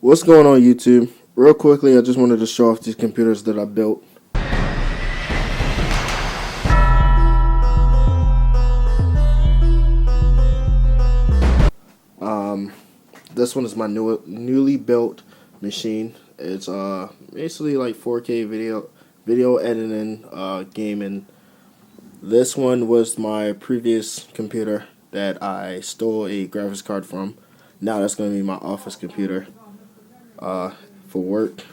What's going on YouTube? Real quickly, I just wanted to show off these computers that I built. This one is my newly built machine. It's basically like 4K video editing, gaming. This one was my previous computer that I stole a graphics card from. Now that's going to be my office computer for work.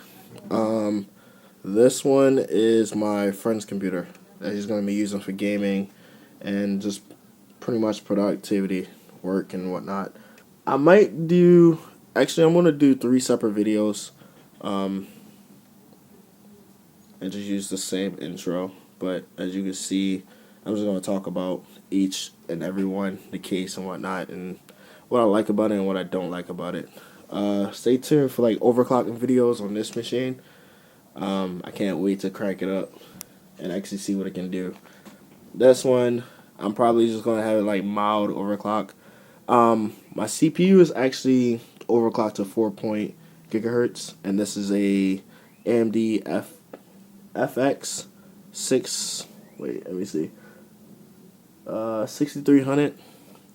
This one is my friend's computer that he's going to be using for gaming and just pretty much productivity, work, and whatnot. I might do, actually, I'm going to do 3 separate videos and just use the same intro. But as you can see, I'm just going to talk about each and every one, the case and whatnot, and what I like about it and what I don't like about it. Stay tuned for like overclocking videos on this machine. I can't wait to crank it up and actually see what it can do. This one, I'm probably just going to have it like mild overclock. My CPU is actually overclocked to 4 gigahertz, and this is a AMD FX 6300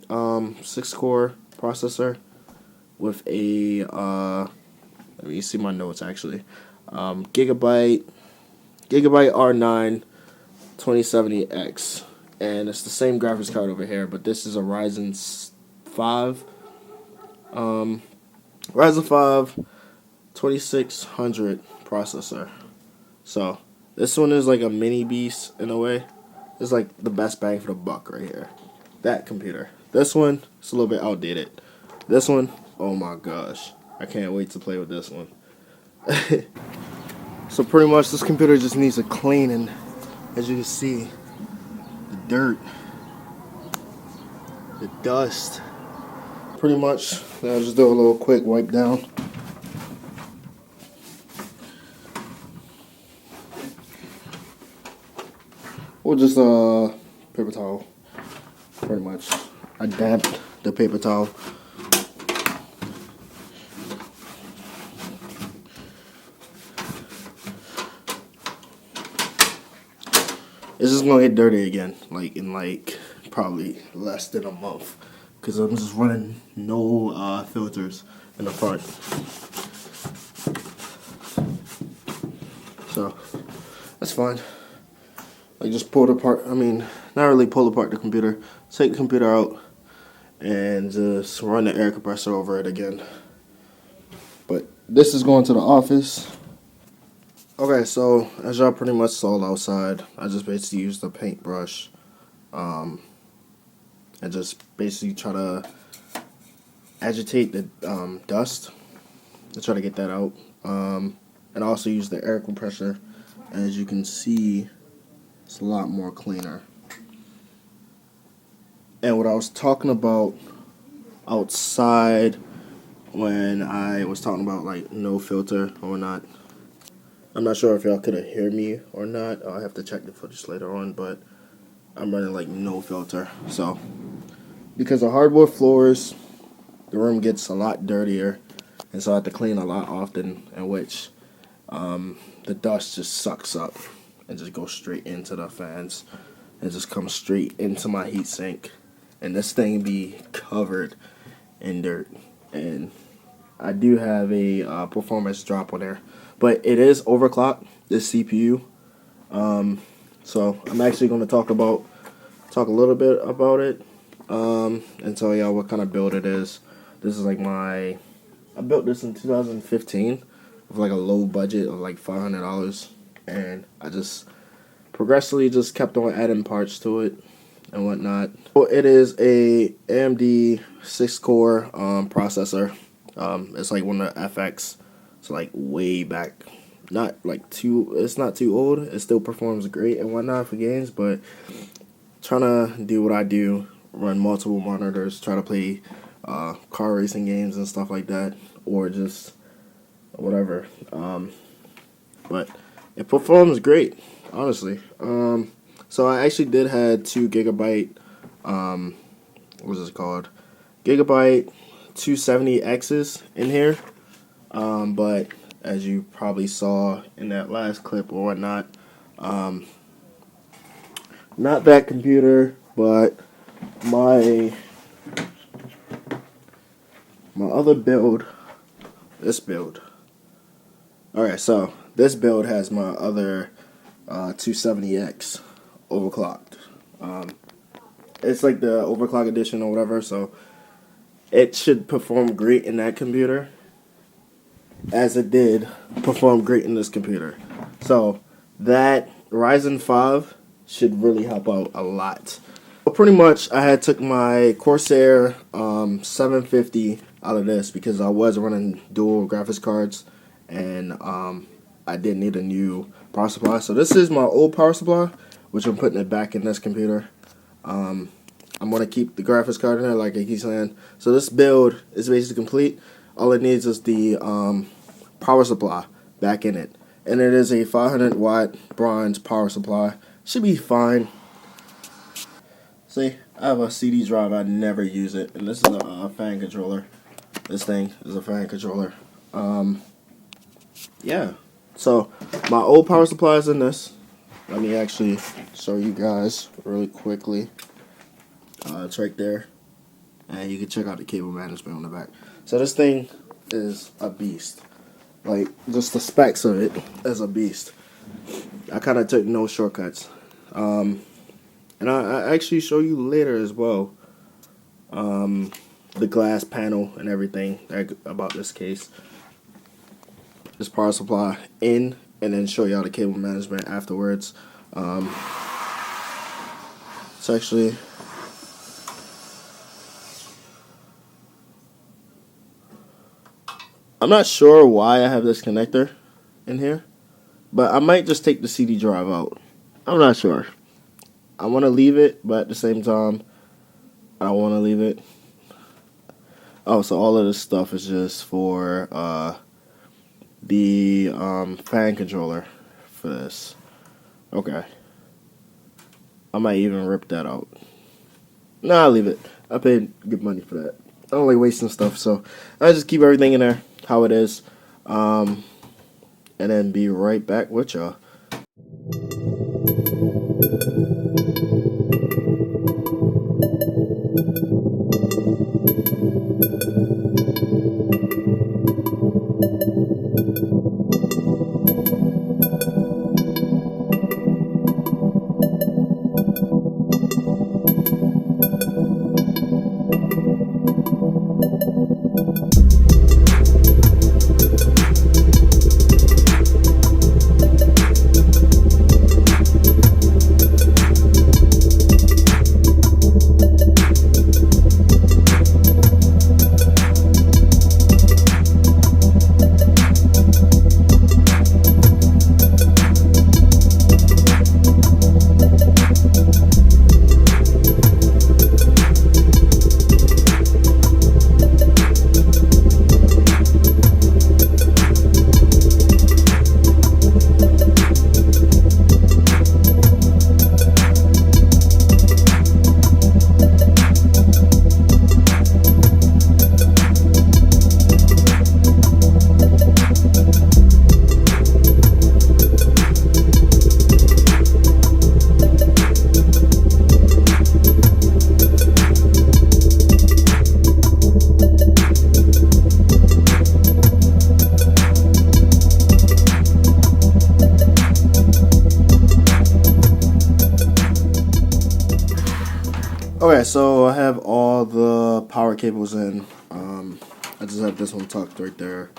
6-core processor with a let me see my notes actually. Gigabyte R9 2070X, and it's the same graphics card over here, but this is a Ryzen 5 2600 processor. So this one is like a mini beast in a way. It's like the best bang for the buck right here. That computer. This one, it's a little bit outdated. This one, oh my gosh, I can't wait to play with this one. So pretty much this computer just needs a cleaning. As you can see, the dirt, the dust. Pretty much, I'll just do a little quick wipe down. Or just paper towel. Pretty much, I dabbed the paper towel. It's just gonna get dirty again, like in probably less than a month, because I'm just running no filters in the front. So that's fine. I just pulled apart. I mean, not really pull apart the computer. Take the computer out and just run the air compressor over it again. But this is going to the office. Okay, so as y'all pretty much saw outside, I just basically used the paintbrush and just basically try to agitate the dust to try to get that out. And I also use the air compressor. As you can see, it's a lot more cleaner. And what I was talking about outside when I was talking about like no filter or not, I'm not sure if y'all could hear me or not. I'll have to check the footage later on, but I'm running like no filter. So because of hardwood floors, the room gets a lot dirtier, and so I have to clean a lot often, in which the dust just sucks up and just goes straight into the fans and just comes straight into my heat sink, and this thing be covered in dirt. And I do have a performance drop on there, but it is overclocked, this CPU. So I'm actually going to talk a little bit about it and tell y'all what kind of build it is. This is like I built this in 2015 with like a low budget of like $500, and I just progressively just kept on adding parts to it and whatnot. So it is a AMD 6-core processor. It's like one of the FX. It's like way back. It's not too old. It still performs great and whatnot for games, but trying to do what I do, run multiple monitors, try to play car racing games and stuff like that, or just whatever. But it performs great, honestly. So I actually did have 2 gigabyte, what is it called? Gigabyte 270X's in here. But as you probably saw in that last clip or whatnot, um, not that computer, but my other build, this build. Alright, so this build has my other 270X overclocked. It's like the overclock edition or whatever, so it should perform great in that computer as it did perform great in this computer. So that Ryzen 5 should really help out a lot. Well, pretty much I had took my Corsair 750 out of this because I was running dual graphics cards, and I did need a new power supply. So this is my old power supply, which I'm putting it back in this computer. I'm going to keep the graphics card in there like I keep saying. So this build is basically complete. All it needs is the power supply back in it. And it is a 500 watt bronze power supply. Should be fine. See, I have a CD drive. I never use it. And this is a fan controller. This thing is a fan controller. Yeah. So my old power supply is in this. Let me actually show you guys really quickly. It's right there, and you can check out the cable management on the back. So this thing is a beast. Like, just the specs of it is a beast. I kind of took no shortcuts. And I actually show you later as well the glass panel and everything about this case. This power supply in, and then show y'all the cable management afterwards. It's actually... I'm not sure why I have this connector in here, but I might just take the CD drive out. I'm not sure. I want to leave it, but at the same time, I don't want to leave it. Oh, so all of this stuff is just for the fan controller for this. Okay. I might even rip that out. Nah, I'll leave it. I paid good money for that. I don't like wasting stuff, so I just keep everything in there how it is, and then be right back with y'all. Okay, so I have all the power cables in. I just have this one tucked right there.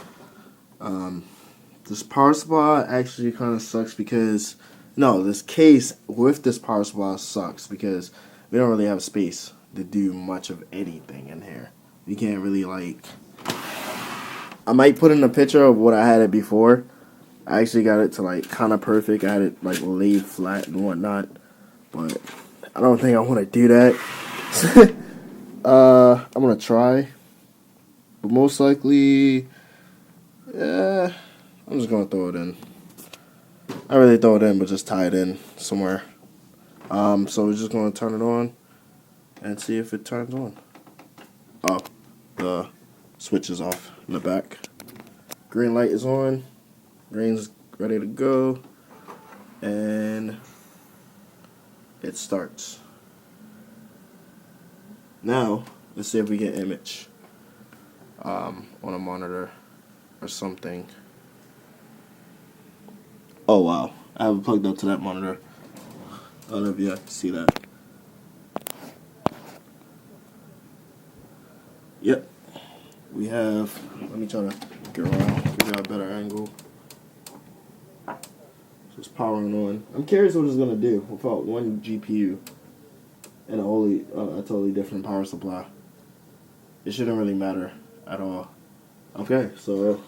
This power supply actually kind of sucks because... No, this case with this power supply sucks because we don't really have space to do much of anything in here. You can't really, like... I might put in a picture of what I had it before. I actually got it to, like, kind of perfect. I had it, like, laid flat and whatnot. But I don't think I want to do that. I'm gonna try, but most likely, yeah, I'm just gonna throw it in. I really throw it in, but just tie it in somewhere. So we're just gonna turn it on and see if it turns on. Oh, the switch is off in the back. Green light is on. Green's ready to go. And it starts. Now, let's see if we get image on a monitor or something. Oh wow, I have it plugged up to that monitor. I don't know if you guys can see that. Yep, we have, let me try to get around, give you a better angle. So it's powering on. I'm curious what it's going to do without one GPU and a totally different power supply. It shouldn't really matter at all. Okay, so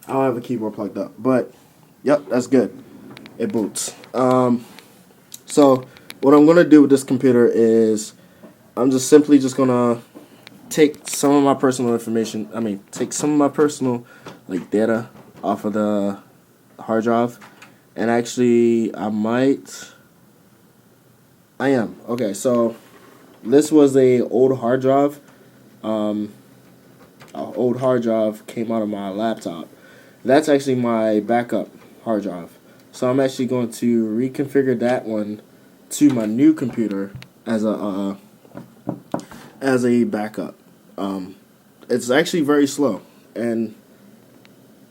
I don't have a keyboard plugged up, but yep, that's good. It boots. So what I'm gonna do with this computer is I'm just simply just gonna take some of my personal information. Take some of my personal data off of the hard drive, and actually I am okay. So this was a old hard drive. An old hard drive came out of my laptop. That's actually my backup hard drive. So I'm actually going to reconfigure that one to my new computer as a backup. It's actually very slow, and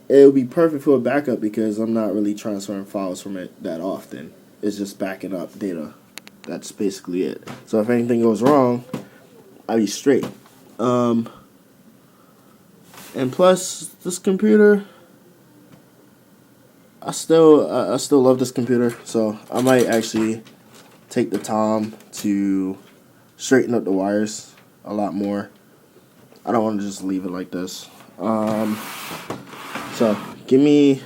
it would be perfect for a backup because I'm not really transferring files from it that often. It's just backing up data. That's basically it. So if anything goes wrong, I'll be straight. And plus, this computer, I still love this computer, so I might actually take the time to straighten up the wires a lot more. I don't want to just leave it like this. So give me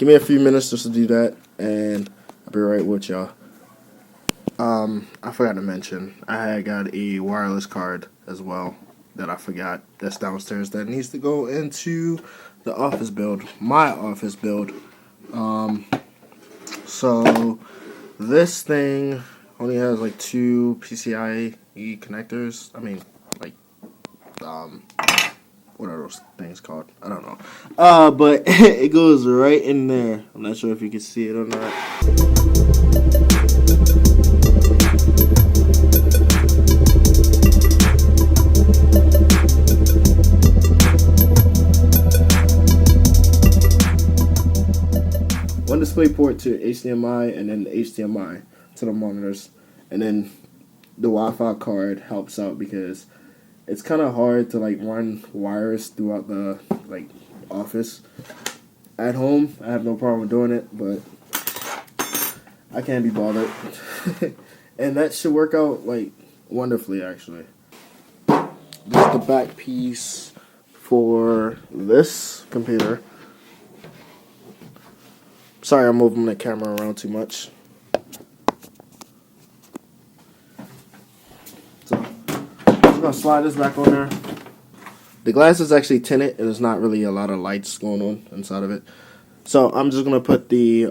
a few minutes just to do that, and I'll be right with y'all. I forgot to mention, I had got a wireless card as well that I forgot that's downstairs that needs to go into the office build, my office build. So this thing only has like 2 PCIe connectors. What are those things called? I don't know. But it goes right in there. I'm not sure if you can see it or not. One display port to HDMI, and then the HDMI to the monitors, and then the Wi-Fi card helps out because it's kind of hard to run wires throughout the office. At home, I have no problem doing it, but I can't be bothered. And that should work out wonderfully, actually. This is the back piece for this computer. Sorry, I'm moving the camera around too much. So, I'm just gonna slide this back on there. The glass is actually tinted, and there's not really a lot of lights going on inside of it. So I'm just gonna put the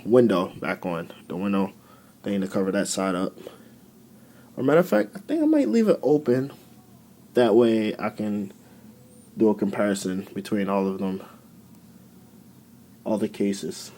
window back on, the window thing to cover that side up. Or matter of fact, I think I might leave it open. That way I can do a comparison between all of them, all the cases.